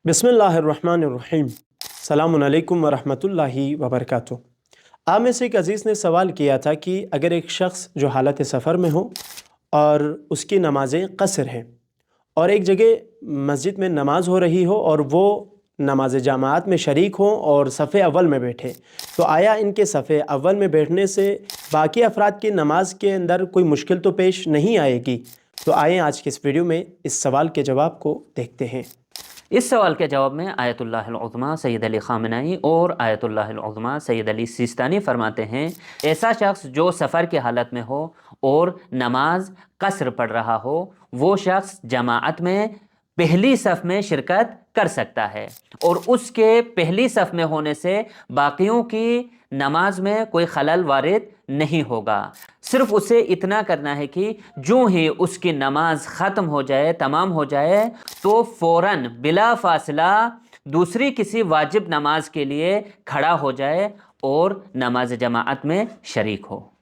बिस्मिल्लाहिर्रहमानिर्रहीम। सलामुन अलैकुम वरहमतुल्लाहि वबरकातुह। आप में से एक अज़ीज़ ने सवाल किया था कि अगर एक शख्स जो हालत सफ़र में हो और उसकी नमाज़ें क़स्र हैं और एक जगह मस्जिद में नमाज हो रही हो और वो नमाज जमात में शरीक हों और सफ़े अव्वल में बैठे, तो आया इनके सफ़े अव्वल में बैठने से बाकी अफराद की नमाज के अंदर कोई मुश्किल तो पेश नहीं आएगी? तो आइए आज के इस वीडियो में इस सवाल के जवाब को देखते हैं। इस सवाल के जवाब में आयतुल्लाह उज़्मा सैयद अली ख़ामेनी और आयतुल्लाह उज़्मा सैयद अली सिस्तानी फरमाते हैं, ऐसा शख्स जो सफ़र की हालत में हो और नमाज कसर पढ़ रहा हो, वो शख्स जमाअत में पहली सफ़ में शिरकत कर सकता है और उसके पहली सफ़ में होने से बाकियों की नमाज में कोई खलल वारिद नहीं होगा। सिर्फ उसे इतना करना है कि जो ही उसकी नमाज ख़त्म हो जाए, तमाम हो जाए, तो फ़ौरन बिला फासला दूसरी किसी वाजिब नमाज के लिए खड़ा हो जाए और नमाज जमाअत में शरीक हो।